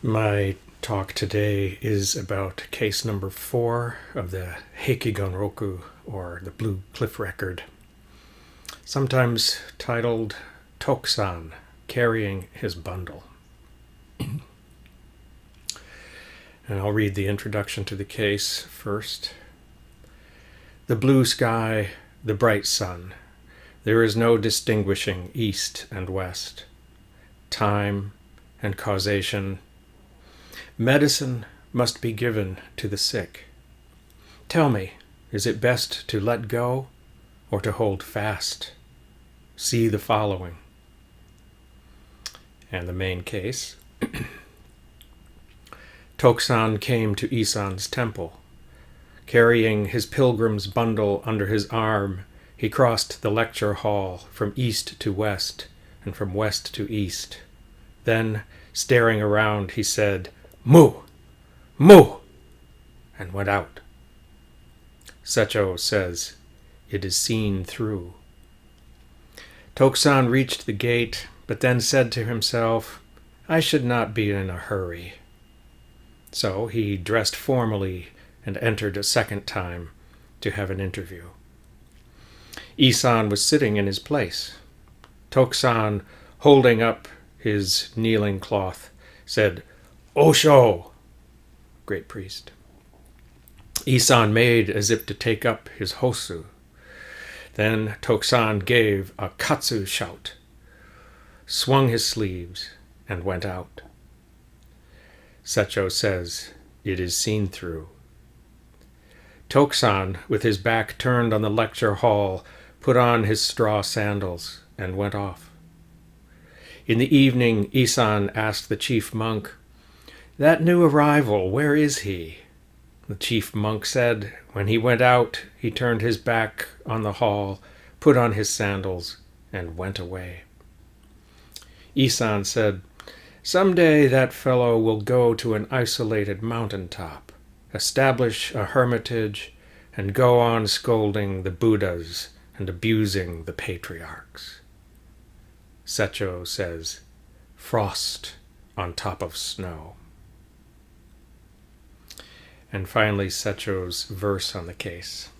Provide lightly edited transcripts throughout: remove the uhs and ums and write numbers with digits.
My talk today is about case number 4 of the Hekiganroku, or the Blue Cliff Record, sometimes titled Tokusan Carrying His Bundle. And I'll read the introduction to the case first. The blue sky, the bright sun. There is no distinguishing east and west. Time and causation. Medicine must be given to the sick. Tell me, is it best to let go or to hold fast? See the following. And the main case. Tokusan came to Isan's temple. Carrying his pilgrim's bundle under his arm, he crossed the lecture hall from east to west and from west to east. Then, staring around, he said, "Mu! Mu!" and went out. Secho says, "It is seen through." Tokusan reached the gate, but then said to himself, "I should not be in a hurry." So he dressed formally and entered a second time to have an interview. Isan was sitting in his place. Tokusan, holding up his kneeling cloth, said, "Osho!" Great priest. Isan made as if to take up his hosu. Then Tokusan gave a katsu shout, swung his sleeves, and went out. Secho says, "It is seen through." Tokusan, with his back turned on the lecture hall, put on his straw sandals and went off. In the evening, Isan asked the chief monk, "That new arrival, where is he?" The chief monk said, when he went out, he turned his back on the hall, put on his sandals, and went away. Isan said, "Someday that fellow will go to an isolated mountaintop, establish a hermitage, and go on scolding the Buddhas and abusing the patriarchs." Secho says, "Frost on top of snow." And finally, Secho's verse on the case.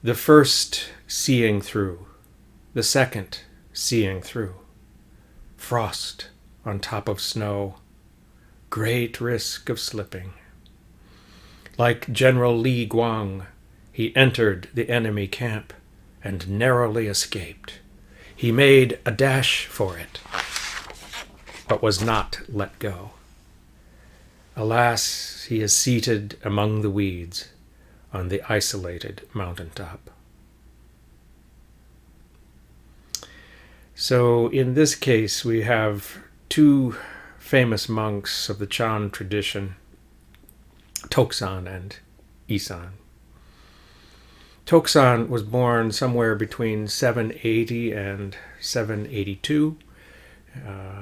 The first, seeing through. The second, seeing through. Frost on top of snow. Great risk of slipping. Like General Li Guang, he entered the enemy camp and narrowly escaped. He made a dash for it, but was not let go. Alas, he is seated among the weeds on the isolated mountaintop. So in this case, we have two famous monks of the Chan tradition, Tokusan and Isan. Tokusan was born somewhere between 780 and 782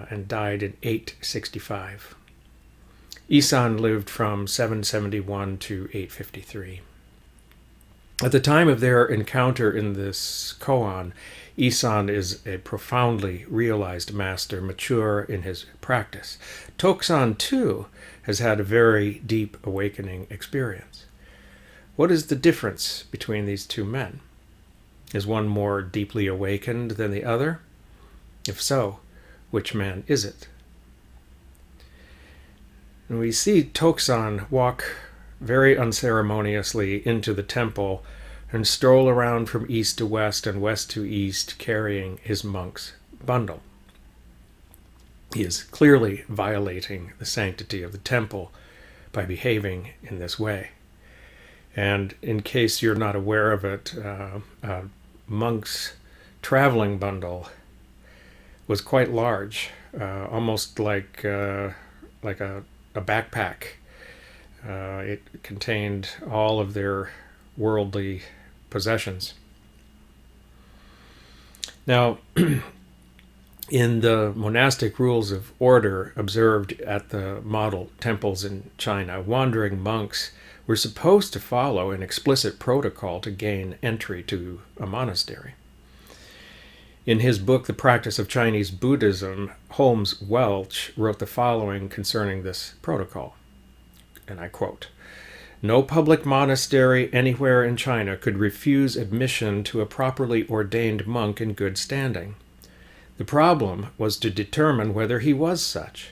and died in 865. Isan lived from 771 to 853. At the time of their encounter in this koan, Isan is a profoundly realized master, mature in his practice. Tokusan, too, has had a very deep awakening experience. What is the difference between these two men? Is one more deeply awakened than the other? If so, which man is it? And we see Tokusan walk very unceremoniously into the temple and stroll around from east to west and west to east, carrying his monk's bundle. He is clearly violating the sanctity of the temple by behaving in this way. And in case you're not aware of it, a monk's traveling bundle was quite large, almost like a backpack. It contained all of their worldly possessions. Now, in the monastic rules of order observed at the model temples in China, wandering monks were supposed to follow an explicit protocol to gain entry to a monastery. In his book, The Practice of Chinese Buddhism, Holmes Welch wrote the following concerning this protocol, and I quote, "No public monastery anywhere in China could refuse admission to a properly ordained monk in good standing. The problem was to determine whether he was such.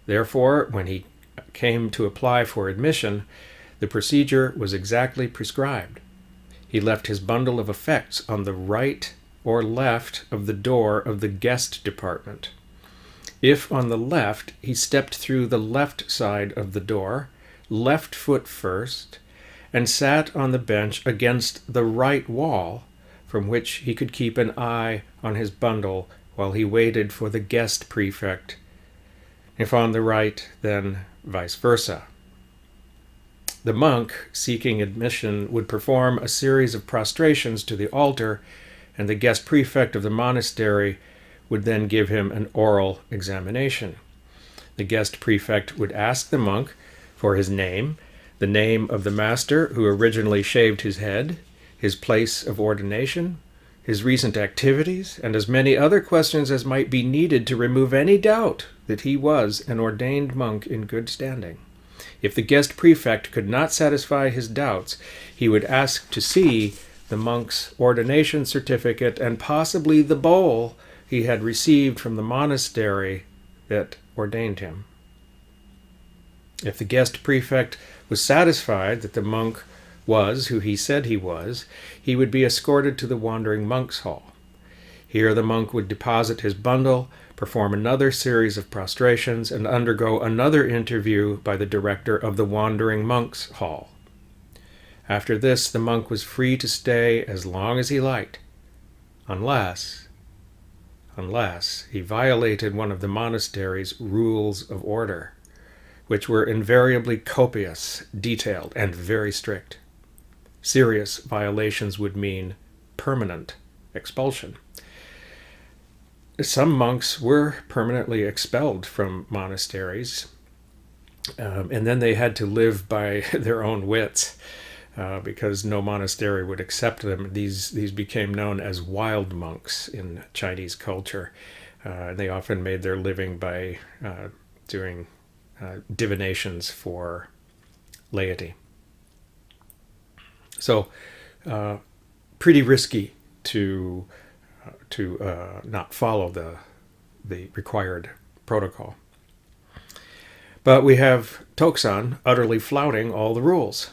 Therefore, when he came to apply for admission, the procedure was exactly prescribed. He left his bundle of effects on the right or left of the door of the guest department. If on the left, he stepped through the left side of the door, left foot first, and sat on the bench against the right wall, from which he could keep an eye on his bundle while he waited for the guest prefect. If on the right, then vice versa. The monk seeking admission would perform a series of prostrations to the altar, and the guest prefect of the monastery would then give him an oral examination. The guest prefect would ask the monk for his name, the name of the master who originally shaved his head, his place of ordination, his recent activities, and as many other questions as might be needed to remove any doubt that he was an ordained monk in good standing. If the guest prefect could not satisfy his doubts, he would ask to see the monk's ordination certificate and possibly the bowl he had received from the monastery that ordained him. If the guest prefect was satisfied that the monk was who he said he was, he would be escorted to the wandering monks' hall. Here the monk would deposit his bundle, perform another series of prostrations, and undergo another interview by the director of the wandering monks' hall. After this, the monk was free to stay as long as he liked, unless he violated one of the monastery's rules of order, which were invariably copious, detailed, and very strict. Serious violations would mean permanent expulsion. Some monks were permanently expelled from monasteries, and then they had to live by their own wits, because no monastery would accept them. These became known as wild monks in Chinese culture. They often made their living by doing divinations for laity. So, pretty risky to not follow the required protocol. But we have Tokusan utterly flouting all the rules.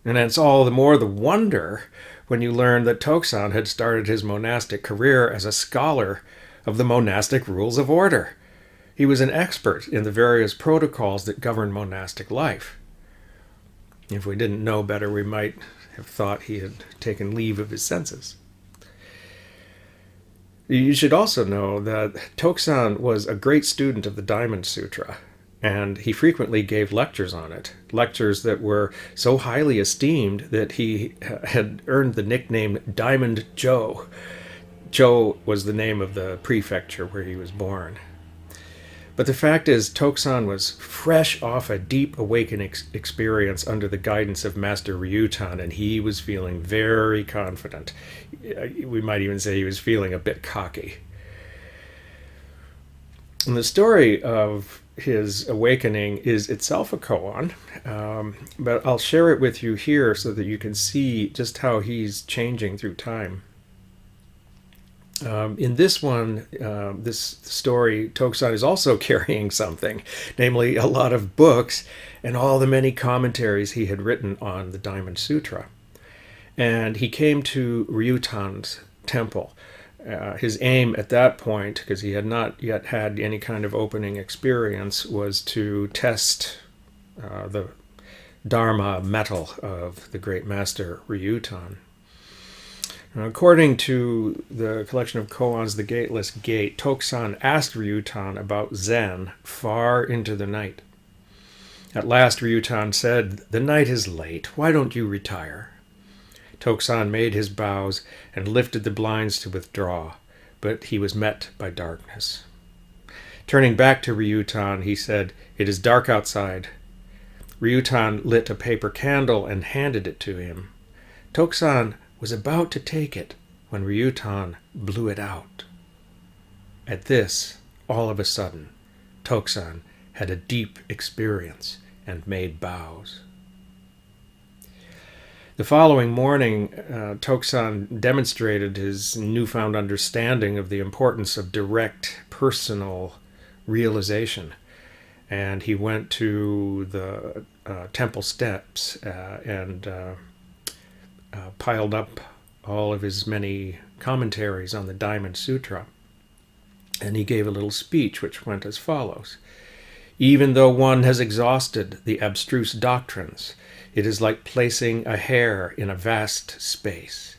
And it's all the more the wonder when you learn that Tokusan had started his monastic career as a scholar of the monastic rules of order. He was an expert in the various protocols that govern monastic life. If we didn't know better, we might have thought he had taken leave of his senses. You should also know that Tokusan was a great student of the Diamond Sutra, and he frequently gave lectures on it, lectures that were so highly esteemed that he had earned the nickname Diamond Joe. Joe was the name of the prefecture where he was born. But the fact is, Tokusan was fresh off a deep awakening experience under the guidance of Master Ryutan, and he was feeling very confident. We might even say he was feeling a bit cocky. And the story of his awakening is itself a koan, but I'll share it with you here so that you can see just how he's changing through time. In this one, this story, Tokusan is also carrying something, namely a lot of books and all the many commentaries he had written on the Diamond Sutra. And he came to Ryutan's temple. His aim at that point, because he had not yet had any kind of opening experience, was to test the Dharma metal of the great master Ryutan. Now, according to the collection of koans, The Gateless Gate, Tokusan asked Ryutan about Zen far into the night. At last Ryutan said, "The night is late. Why don't you retire?" Tokusan made his bows and lifted the blinds to withdraw, but he was met by darkness. Turning back to Ryutan, he said, "It is dark outside." Ryutan lit a paper candle and handed it to him. Tokusan was about to take it when Ryutan blew it out. At this, all of a sudden, Tokusan had a deep experience and made bows. The following morning, Tokusan demonstrated his newfound understanding of the importance of direct personal realization. And he went to the temple steps and piled up all of his many commentaries on the Diamond Sutra. And he gave a little speech which went as follows. Even though one has exhausted the abstruse doctrines, it is like placing a hair in a vast space.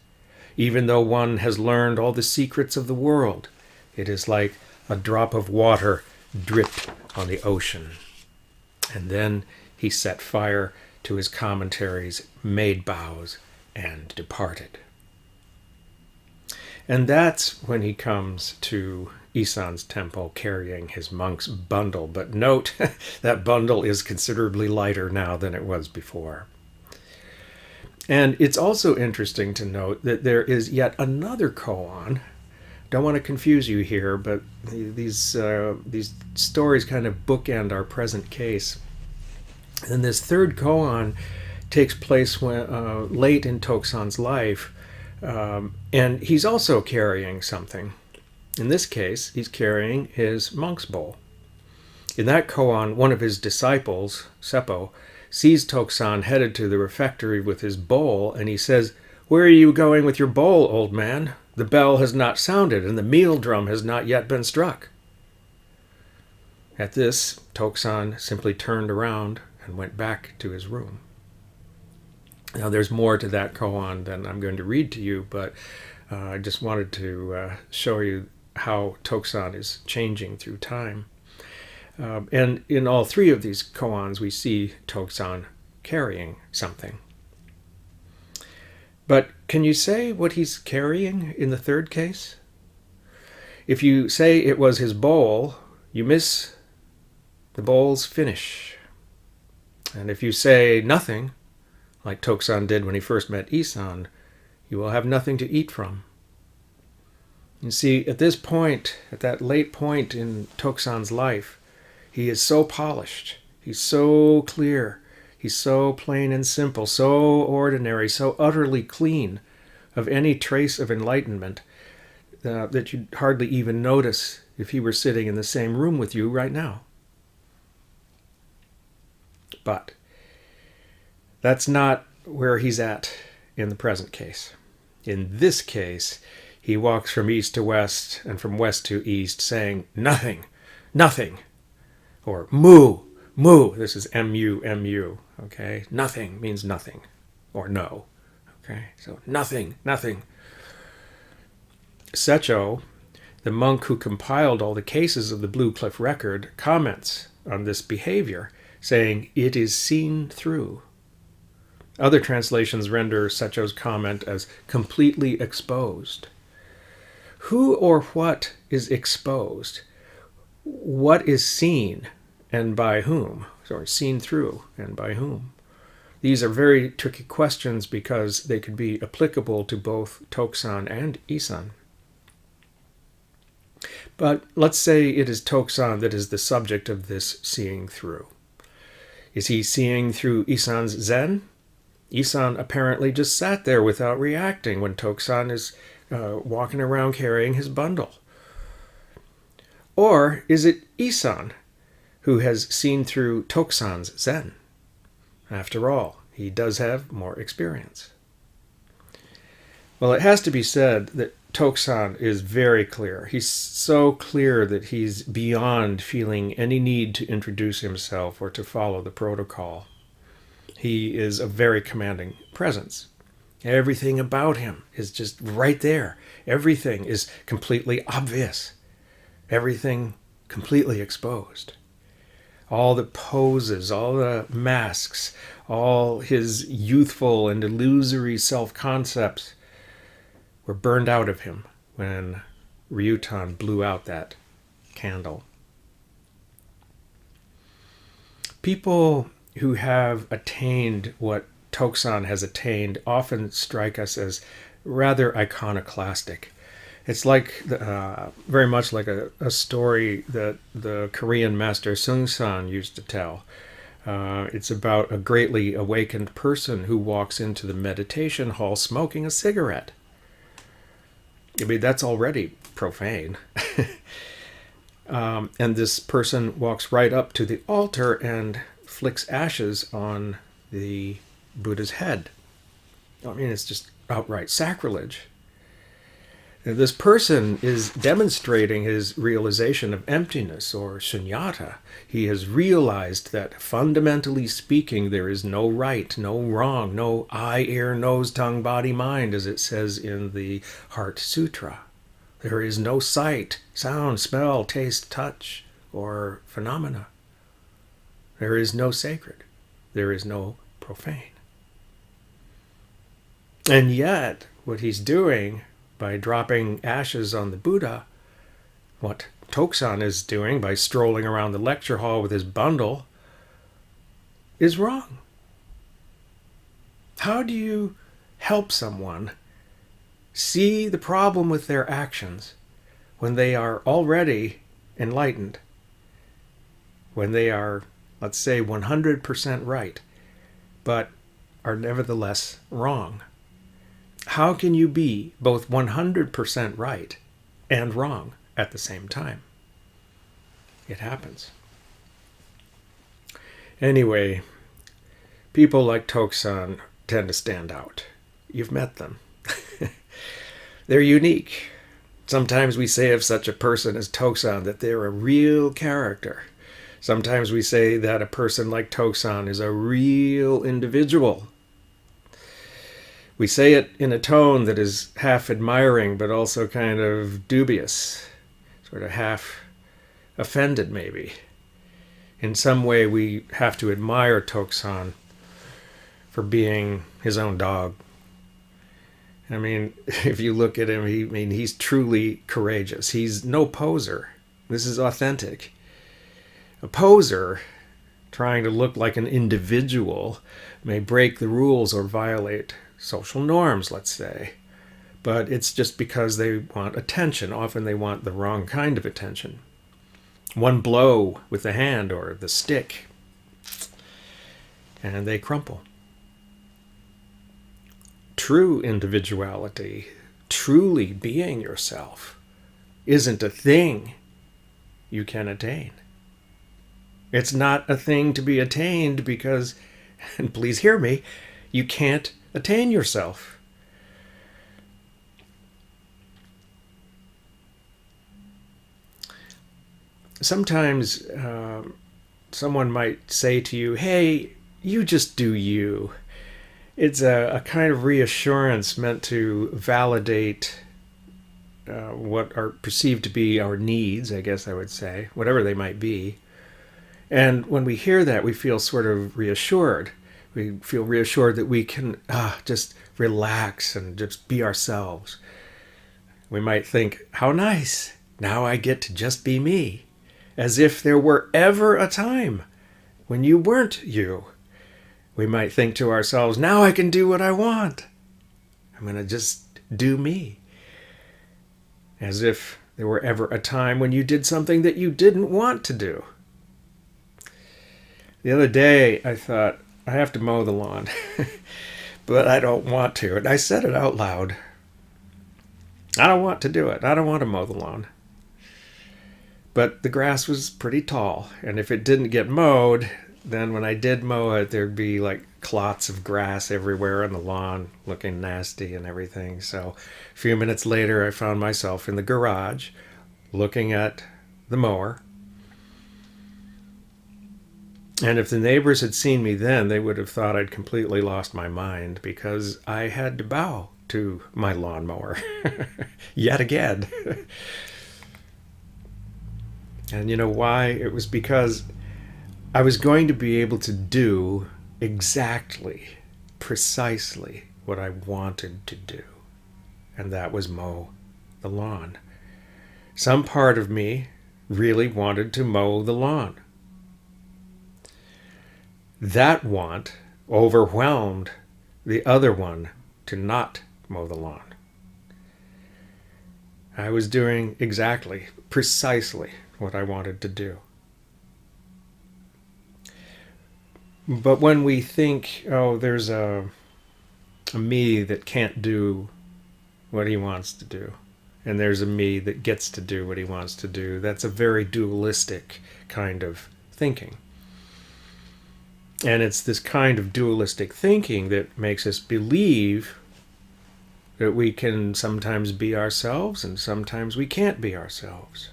Even though one has learned all the secrets of the world, it is like a drop of water dripped on the ocean. And then he set fire to his commentaries, made bows, and departed. And that's when he comes to Isan's temple carrying his monk's bundle. But note, that bundle is considerably lighter now than it was before. And it's also interesting to note that there is yet another koan. Don't want to confuse you here, but these stories kind of bookend our present case. And this third koan takes place late in Tokusan's life, and he's also carrying something. In this case, he's carrying his monk's bowl. In that koan, one of his disciples, Seppo, sees Tokusan headed to the refectory with his bowl, and he says, "Where are you going with your bowl, old man? The bell has not sounded, and the meal drum has not yet been struck." At this, Tokusan simply turned around and went back to his room. Now, there's more to that koan than I'm going to read to you, but I just wanted to show you how Tokusan is changing through time. And in all three of these koans, we see Tokusan carrying something. But can you say what he's carrying in the third case? If you say it was his bowl, you miss the bowl's finish. And if you say nothing, like Tokusan did when he first met Isan, you will have nothing to eat from. You see, at this point, at that late point in Tokusan's life, he is so polished, he's so clear, he's so plain and simple, so ordinary, so utterly clean of any trace of enlightenment that you'd hardly even notice if he were sitting in the same room with you right now. But that's not where he's at in the present case. In this case, he walks from east to west and from west to east saying, "Nothing, nothing," or "Mu, mu." This is M-U, M-U, okay? Nothing means nothing, or no, okay? So nothing, nothing. Secho, the monk who compiled all the cases of the Blue Cliff record, comments on this behavior, saying, "It is seen through." Other translations render Secho's comment as completely exposed. Who or what is exposed? What is seen and by whom? Or seen through and by whom? These are very tricky questions because they could be applicable to both Tokusan and Isan. But let's say it is Tokusan that is the subject of this seeing through. Is he seeing through Isan's Zen? Isan apparently just sat there without reacting when Tokusan is walking around carrying his bundle. Or is it Isan who has seen through Tokusan's Zen? After all, he does have more experience. Well, it has to be said that Tokusan is very clear. He's so clear that he's beyond feeling any need to introduce himself or to follow the protocol. He is a very commanding presence. Everything about him is just right there. Everything is completely obvious. Everything completely exposed. All the poses, all the masks, all his youthful and illusory self-concepts were burned out of him when Ryutan blew out that candle. People who have attained what Tokusan has attained often strike us as rather iconoclastic. It's like very much like a story that the Korean Master Isan used to tell. It's about a greatly awakened person who walks into the meditation hall smoking a cigarette. I mean, that's already profane. And this person walks right up to the altar and flicks ashes on the Buddha's head. I mean, it's just outright sacrilege. And this person is demonstrating his realization of emptiness, or shunyata. He has realized that fundamentally speaking, there is no right, no wrong, no eye, ear, nose, tongue, body, mind, as it says in the Heart Sutra. There is no sight, sound, smell, taste, touch, or phenomena. There is no sacred. There is no profane. And yet, what he's doing by dropping ashes on the Buddha, what Tokusan is doing by strolling around the lecture hall with his bundle, is wrong. How do you help someone see the problem with their actions when they are already enlightened, when they are, let's say, 100% right, but are nevertheless wrong? How can you be both 100% right and wrong at the same time? It happens. Anyway, people like Tokusan tend to stand out. You've met them. They're unique. Sometimes we say of such a person as Tokusan that they're a real character. Sometimes we say that a person like Tokusan is a real individual. We say it in a tone that is half admiring, but also kind of dubious, sort of half offended maybe. In some way, we have to admire Tokusan for being his own dog. I mean, if you look at him, he's truly courageous. He's no poser. This is authentic. A poser, trying to look like an individual, may break the rules or violate social norms, let's say. But it's just because they want attention. Often they want the wrong kind of attention. One blow with the hand or the stick, and they crumple. True individuality, truly being yourself, isn't a thing you can attain. It's not a thing to be attained because, and please hear me, you can't attain yourself. Sometimes someone might say to you, hey, you just do you. It's a kind of reassurance meant to validate what are perceived to be our needs, I guess I would say, whatever they might be. And when we hear that, we feel sort of reassured. We feel reassured that we can just relax and just be ourselves. We might think, how nice, now I get to just be me. As if there were ever a time when you weren't you. We might think to ourselves, now I can do what I want. I'm going to just do me. As if there were ever a time when you did something that you didn't want to do. The other day, I thought, I have to mow the lawn, but I don't want to. And I said it out loud. I don't want to do it. I don't want to mow the lawn. But the grass was pretty tall, and if it didn't get mowed, then when I did mow it, there'd be like clots of grass everywhere on the lawn, looking nasty and everything. So a few minutes later, I found myself in the garage, looking at the mower. And if the neighbors had seen me then, they would have thought I'd completely lost my mind because I had to bow to my lawnmower yet again. And you know why? It was because I was going to be able to do exactly, precisely what I wanted to do. And that was mow the lawn. Some part of me really wanted to mow the lawn. That want overwhelmed the other one to not mow the lawn. I was doing precisely what I wanted to do. But when we think, oh, there's a me that can't do what he wants to do, and there's a me that gets to do what he wants to do, that's a very dualistic kind of thinking. And it's this kind of dualistic thinking that makes us believe that we can sometimes be ourselves and sometimes we can't be ourselves.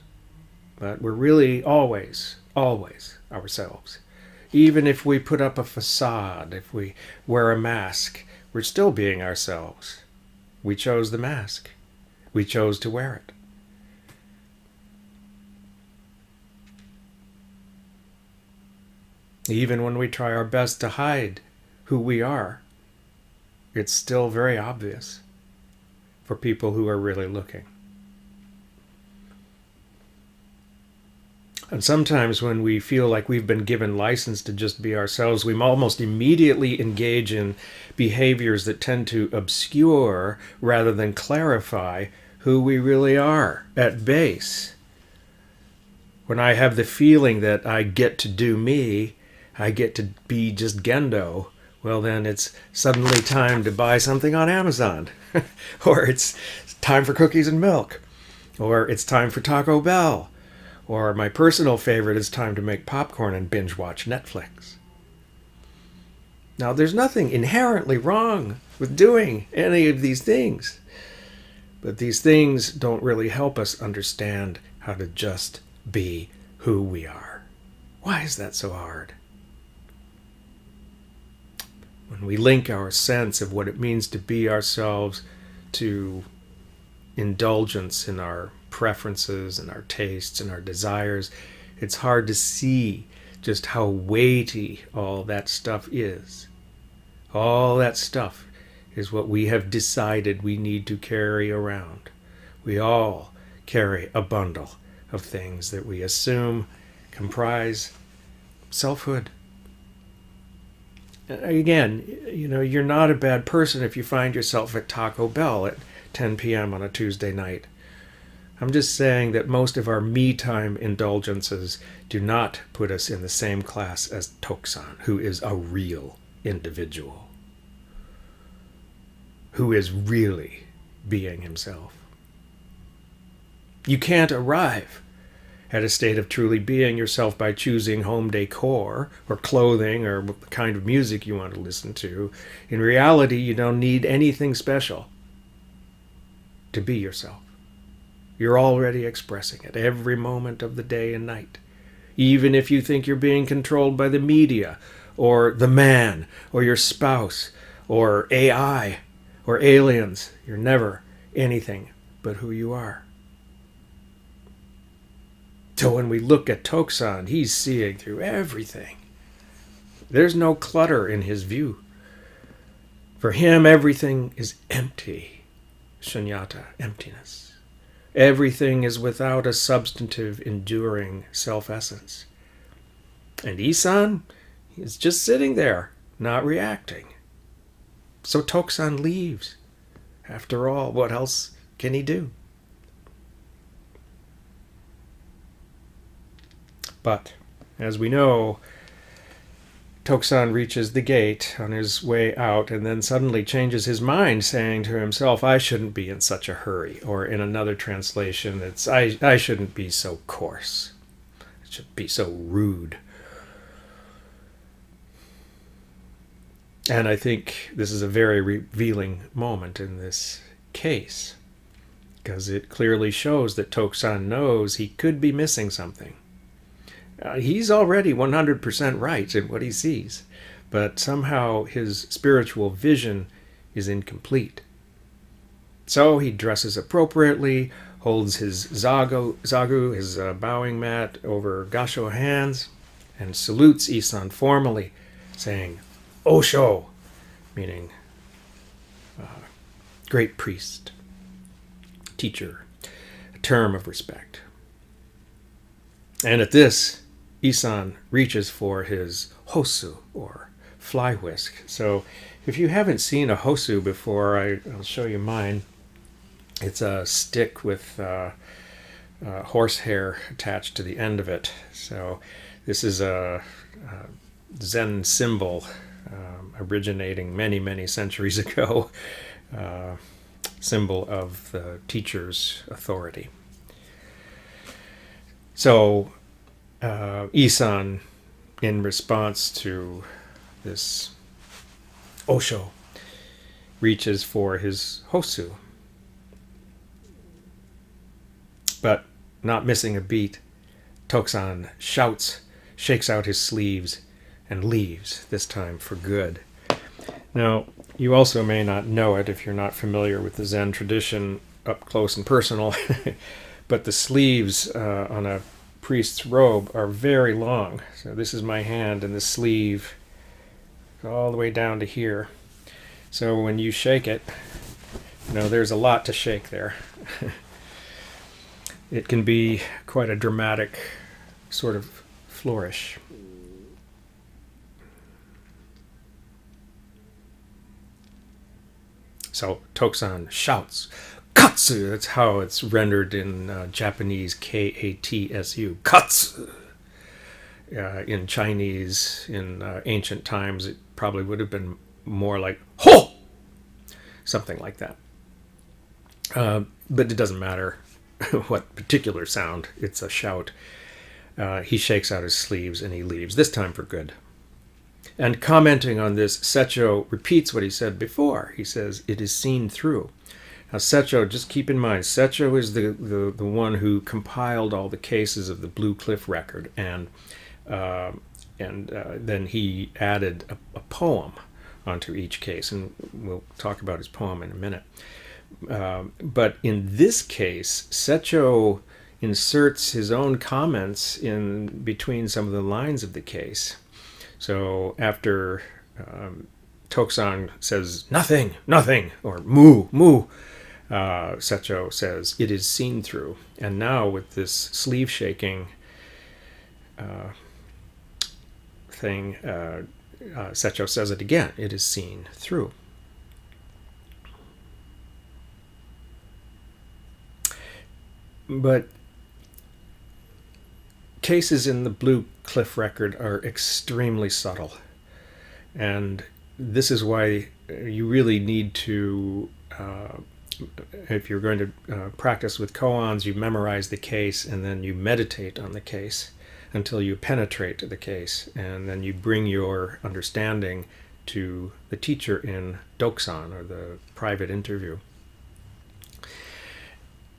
But we're really always ourselves. Even if we put up a facade, if we wear a mask, we're still being ourselves. We chose the mask. We chose to wear it. Even when we try our best to hide who we are, it's still very obvious for people who are really looking. And sometimes when we feel like we've been given license to just be ourselves, we almost immediately engage in behaviors that tend to obscure rather than clarify who we really are at base. When I have the feeling that I get to do me, I get to be just Gendo, well then it's suddenly time to buy something on Amazon. Or it's time for cookies and milk. Or it's time for Taco Bell. Or my personal favorite is time to make popcorn and binge watch Netflix. Now there's nothing inherently wrong with doing any of these things. But these things don't really help us understand how to just be who we are. Why is that so hard? When we link our sense of what it means to be ourselves to indulgence in our preferences and our tastes and our desires, it's hard to see just how weighty all that stuff is. All that stuff is what we have decided we need to carry around. We all carry a bundle of things that we assume comprise selfhood. Again, you're not a bad person if you find yourself at Taco Bell at 10 p.m. on a Tuesday night. I'm just saying that most of our me-time indulgences do not put us in the same class as Tokusan, who is a real individual, who is really being himself. You can't arrive at a state of truly being yourself by choosing home decor or clothing or the kind of music you want to listen to. In reality, you don't need anything special to be yourself. You're already expressing it every moment of the day and night. Even if you think you're being controlled by the media or the man or your spouse or AI or aliens, you're never anything but who you are. So when we look at Tokusan, he's seeing through everything. There's no clutter in his view. For him, everything is empty. Shunyata, emptiness. Everything is without a substantive, enduring self-essence. And Isan is just sitting there, not reacting. So Tokusan leaves. After all, what else can he do? But, as we know, Tokusan reaches the gate on his way out and then suddenly changes his mind, saying to himself, I shouldn't be in such a hurry. Or in another translation, it's, I shouldn't be so coarse. I should be so rude. And I think this is a very revealing moment in this case, because it clearly shows that Tokusan knows he could be missing something. He's already 100% right in what he sees, but somehow his spiritual vision is incomplete. So he dresses appropriately, holds his zagu, his bowing mat, over Gasho hands, and salutes Isan formally, saying, Osho, meaning great priest, teacher, a term of respect. And at this, Isan reaches for his hosu, or fly whisk. So if you haven't seen a hosu before, I'll show you mine. It's a stick with horsehair attached to the end of it. So this is a Zen symbol originating many, many centuries ago, symbol of the teacher's authority. So Isan, in response to this Osho, reaches for his hosu. But not missing a beat, Tokusan shouts, shakes out his sleeves, and leaves, this time for good. Now, you also may not know it if you're not familiar with the Zen tradition up close and personal, but the sleeves on a priest's robe are very long. So this is my hand, and the sleeve all the way down to here. So when you shake it, there's a lot to shake there. It can be quite a dramatic sort of flourish. So Tokusan shouts, "Katsu!" That's how it's rendered in Japanese, K-A-T-S-U, Katsu. In Chinese, in ancient times, it probably would have been more like "Ho!" Something like that. But it doesn't matter what particular sound, it's a shout. He shakes out his sleeves and he leaves, this time for good. And commenting on this, Secho repeats what he said before. He says, "It is seen through." Now Secho, just keep in mind, Secho is the one who compiled all the cases of the Blue Cliff record, and then he added a poem onto each case, and we'll talk about his poem in a minute. But in this case, Secho inserts his own comments in between some of the lines of the case. So after Tokusan says, "Nothing, nothing," or "Moo, moo," Secho says, "It is seen through." And now with this sleeve shaking thing, Secho says it again, "It is seen through." But cases in the Blue Cliff record are extremely subtle. And this is why you really need to, if you're going to practice with koans, you memorize the case and then you meditate on the case until you penetrate the case. And then you bring your understanding to the teacher in Dokusan, or the private interview.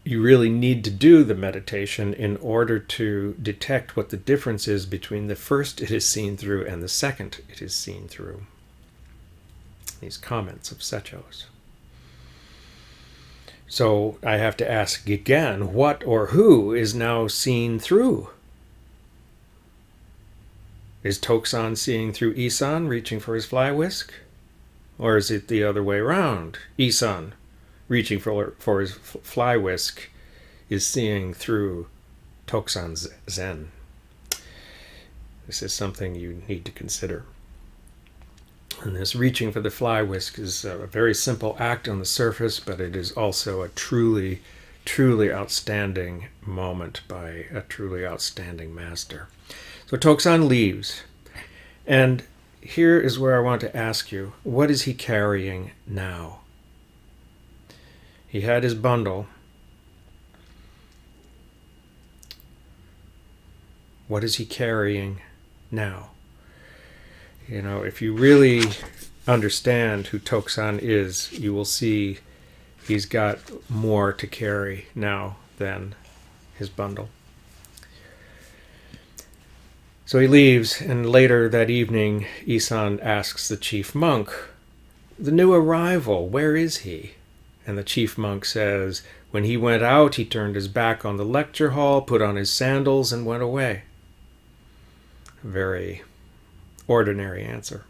You really need to do the meditation in order to detect what the difference is between the first "it is seen through" and the second "it is seen through." These comments of Secho's. So I have to ask again, what or who is now seen through? Is Tokusan seeing through Isan, reaching for his fly whisk? Or is it the other way around? Isan, reaching for his fly whisk, is seeing through Tokusan's Zen. This is something you need to consider. And this reaching for the fly whisk is a very simple act on the surface, but it is also a truly, truly outstanding moment by a truly outstanding master. So Tokusan leaves. And here is where I want to ask you, what is he carrying now? He had his bundle. What is he carrying now? If you really understand who Tokusan is, you will see he's got more to carry now than his bundle. So he leaves, and later that evening, Isan asks the chief monk, "The new arrival, where is he?" And the chief monk says, "When he went out, he turned his back on the lecture hall, put on his sandals, and went away." A very ordinary answer.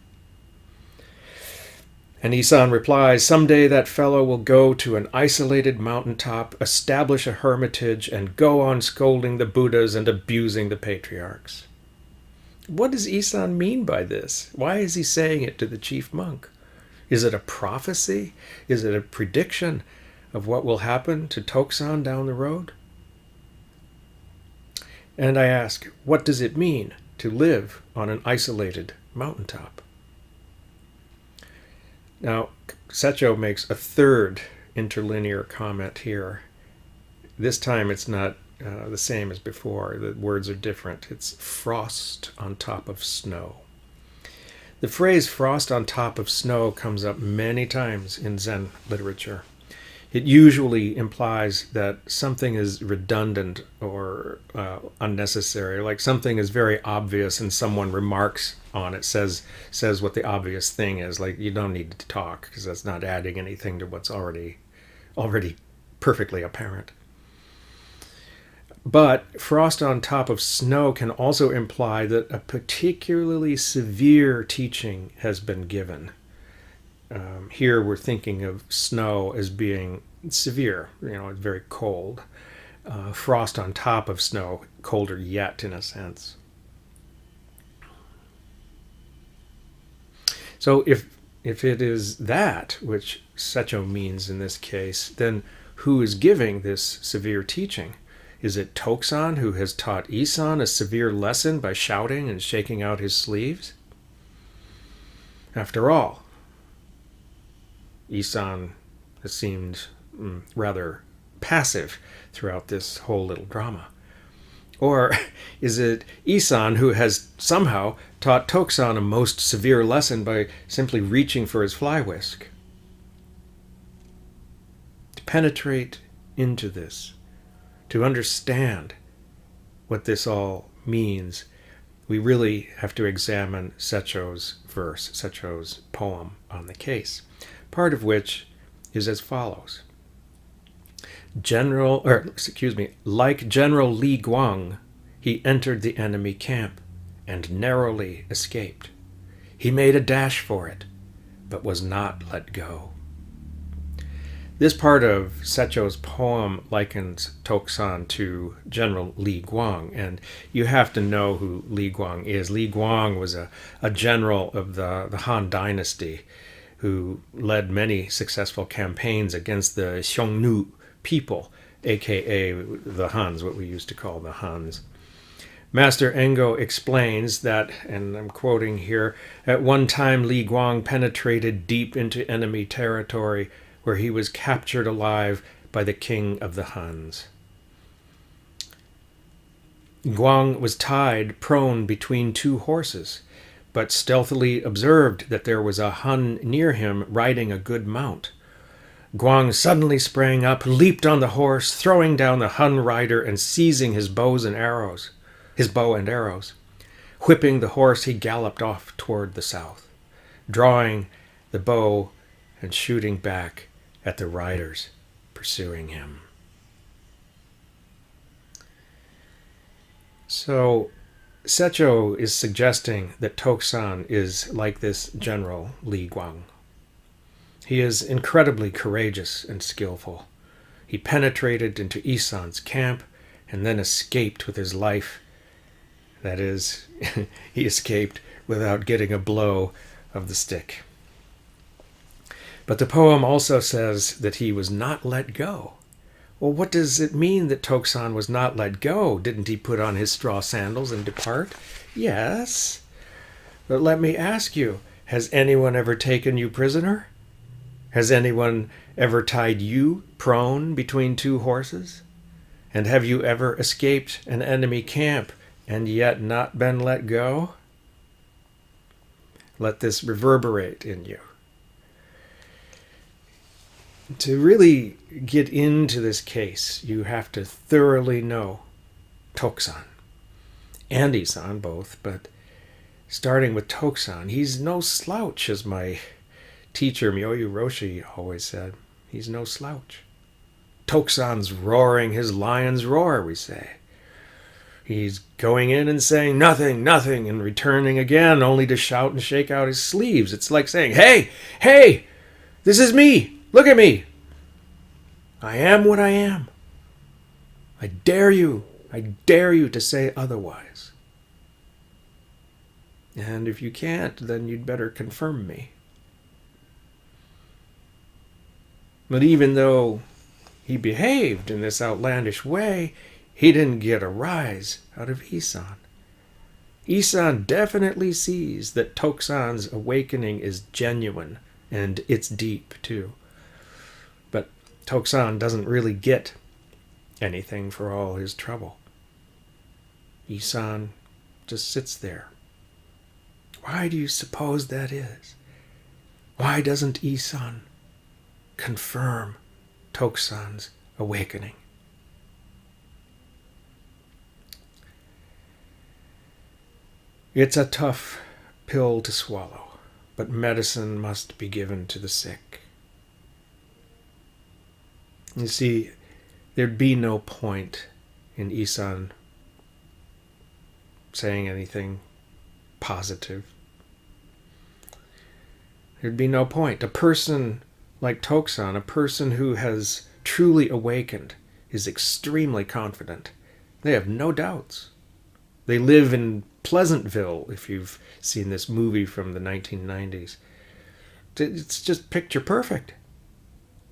And Isan replies, "Someday that fellow will go to an isolated mountaintop, establish a hermitage, and go on scolding the Buddhas and abusing the patriarchs." What does Isan mean by this? Why is he saying it to the chief monk? Is it a prophecy? Is it a prediction of what will happen to Tokusan down the road? And I ask, what does it mean to live on an isolated mountaintop? Now, Secho makes a third interlinear comment here. This time it's not the same as before. The words are different. It's frost on top of snow. The phrase frost on top of snow comes up many times in Zen literature. It usually implies that something is redundant or unnecessary, like something is very obvious and someone remarks on it, says what the obvious thing is, like you don't need to talk because that's not adding anything to what's already perfectly apparent. But frost on top of snow can also imply that a particularly severe teaching has been given. Here we're thinking of snow as being severe, it's very cold. Frost on top of snow, colder yet in a sense. So if it is that which Secho means in this case, then who is giving this severe teaching? Is it Tokusan, who has taught Isan a severe lesson by shouting and shaking out his sleeves? After all, Isan has seemed rather passive throughout this whole little drama. Or is it Isan who has somehow taught Tokusan a most severe lesson by simply reaching for his fly whisk? To penetrate into this, to understand what this all means, we really have to examine Secho's poem on the case, part of which is as follows. Like General Li Guang, he entered the enemy camp and narrowly escaped. He made a dash for it, but was not let go. This part of Secho's poem likens Tokusan to General Li Guang, and you have to know who Li Guang is. Li Guang was a general of the Han Dynasty who led many successful campaigns against the Xiongnu people, aka the Huns, what we used to call the Huns. Master Engo explains that, and I'm quoting here, at one time Li Guang penetrated deep into enemy territory where he was captured alive by the king of the Huns. Guang was tied prone between two horses, but stealthily observed that there was a Hun near him riding a good mount. Guang suddenly sprang up, leaped on the horse, throwing down the Hun rider and seizing his bow and arrows. Whipping the horse, he galloped off toward the south, drawing the bow and shooting back at the riders pursuing him. So Secho is suggesting that Tokusan is like this General Li Guang. He is incredibly courageous and skillful. He penetrated into Isan's camp and then escaped with his life. That is, he escaped without getting a blow of the stick. But the poem also says that he was not let go. Well, what does it mean that Tokusan was not let go? Didn't he put on his straw sandals and depart? Yes. But let me ask you, has anyone ever taken you prisoner? Has anyone ever tied you prone between two horses? And have you ever escaped an enemy camp and yet not been let go? Let this reverberate in you. To really get into this case, you have to thoroughly know Tokusan and Isan both, but starting with Tokusan, he's no slouch, as my teacher Myoyu Roshi always said. He's no slouch. Tokusan's roaring his lion's roar, we say. He's going in and saying nothing, nothing, and returning again only to shout and shake out his sleeves. It's like saying, hey, this is me. Look at me. I am what I am. I dare you to say otherwise. And if you can't, then you'd better confirm me. But even though he behaved in this outlandish way, he didn't get a rise out of Isan. Isan definitely sees that Tokusan's awakening is genuine, and it's deep too. But Tokusan doesn't really get anything for all his trouble. Isan just sits there. Why do you suppose that is? Why doesn't Isan confirm Tokusan's awakening? It's a tough pill to swallow, but medicine must be given to the sick. You see, there'd be no point in Isan saying anything positive. There'd be no point. A person like Tokusan, a person who has truly awakened, is extremely confident. They have no doubts. They live in Pleasantville, if you've seen this movie from the 1990s. It's just picture perfect.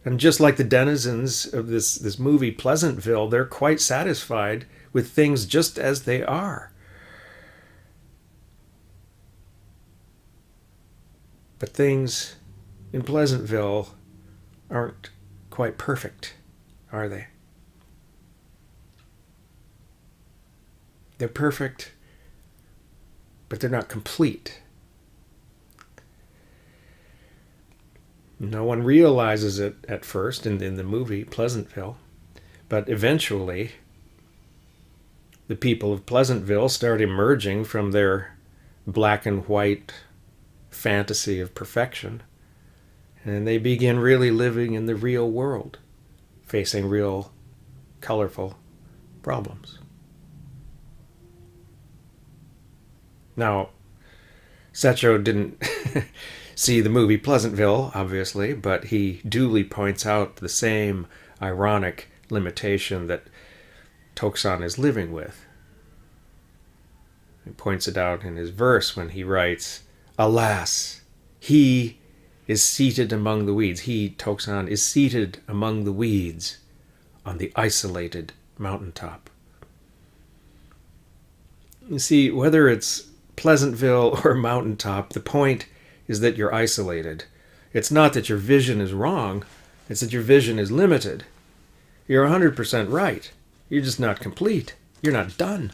And just like the denizens of this movie, Pleasantville, they're quite satisfied with things just as they are. But things in Pleasantville aren't quite perfect, are they? They're perfect, but they're not complete. No one realizes it at first in the movie Pleasantville, but eventually the people of Pleasantville start emerging from their black and white fantasy of perfection, and they begin really living in the real world, facing real, colorful problems. Now, Secho didn't see the movie Pleasantville, obviously, but he duly points out the same ironic limitation that Tokusan is living with. He points it out in his verse when he writes, "Alas, he is seated among the weeds." He, Tokusan, is seated among the weeds on the isolated mountaintop. You see, whether it's Pleasantville or mountaintop, the point is that you're isolated. It's not that your vision is wrong, it's that your vision is limited. You're 100% right. You're just not complete. You're not done.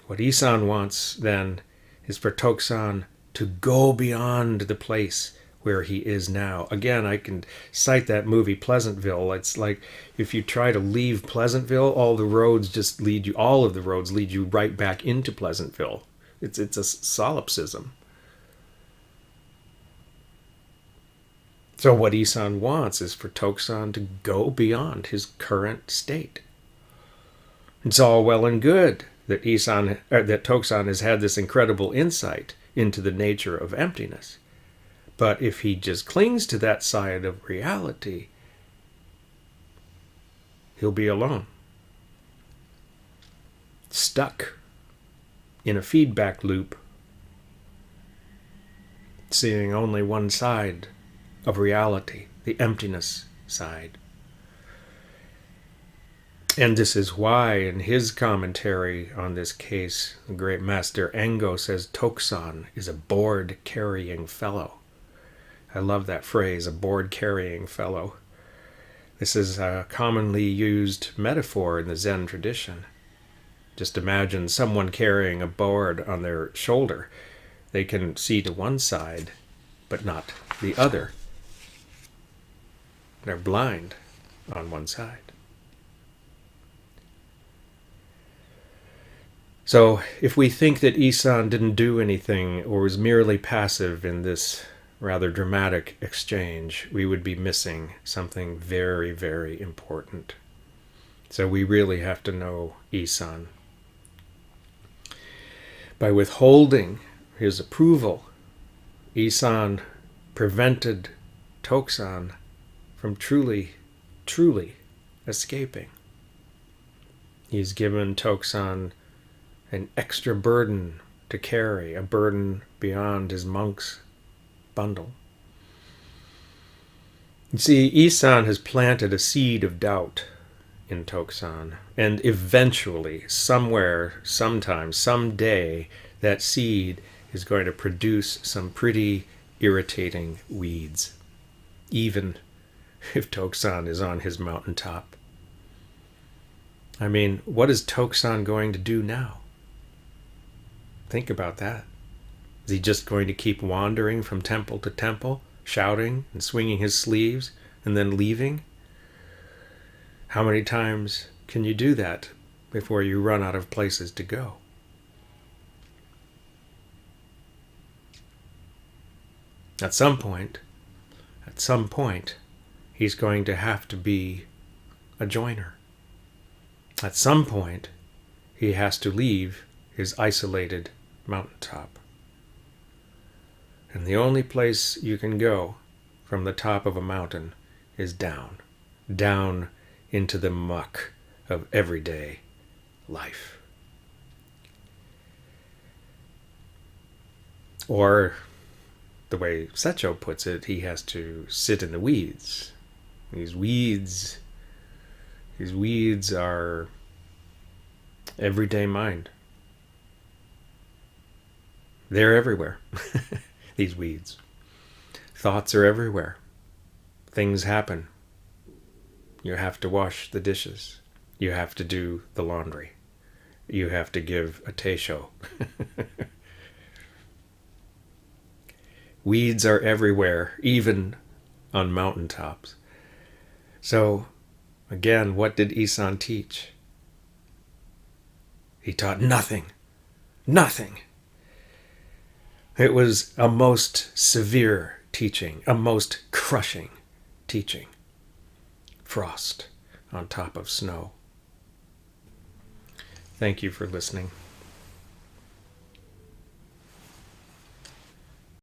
What Isan wants, then, is for Tokusan to go beyond the place where he is now. Again, I can cite that movie Pleasantville. It's like if you try to leave Pleasantville, all of the roads lead you right back into Pleasantville. It's a solipsism. So what Isan wants is for Tokusan to go beyond his current state. It's all well and good that Tokusan has had this incredible insight into the nature of emptiness. But if he just clings to that side of reality, he'll be alone. Stuck in a feedback loop, seeing only one side of reality, the emptiness side. And this is why, in his commentary on this case, the great Master Engo says Tokusan is a board-carrying fellow. I love that phrase, a board-carrying fellow. This is a commonly used metaphor in the Zen tradition. Just imagine someone carrying a board on their shoulder. They can see to one side, but not the other. They're blind on one side. So, if we think that Isan didn't do anything or was merely passive in this rather dramatic exchange, we would be missing something very, very important. So we really have to know Isan. By withholding his approval, Isan prevented Tokusan from truly escaping. He's given Tokusan an extra burden to carry, a burden beyond his monk's bundle. You see, Isan has planted a seed of doubt in Tokusan, and eventually, somewhere, sometime, someday, that seed is going to produce some pretty irritating weeds, even if Tokusan is on his mountaintop. I mean, what is Tokusan going to do now? Think about that. Is he just going to keep wandering from temple to temple, shouting and swinging his sleeves, and then leaving? How many times can you do that before you run out of places to go? At some point, he's going to have to be a joiner. At some point, he has to leave his isolated mountaintop. And the only place you can go from the top of a mountain is down into the muck of everyday life. Or, the way Secho puts it, he has to sit in the weeds. These weeds are everyday mind. They're everywhere. These weeds. Thoughts are everywhere. Things happen. You have to wash the dishes. You have to do the laundry. You have to give a Teisho. Weeds are everywhere, even on mountaintops. So, again, what did Isan teach? He taught nothing. Nothing. It was a most severe teaching, a most crushing teaching. Frost on top of snow. Thank you for listening.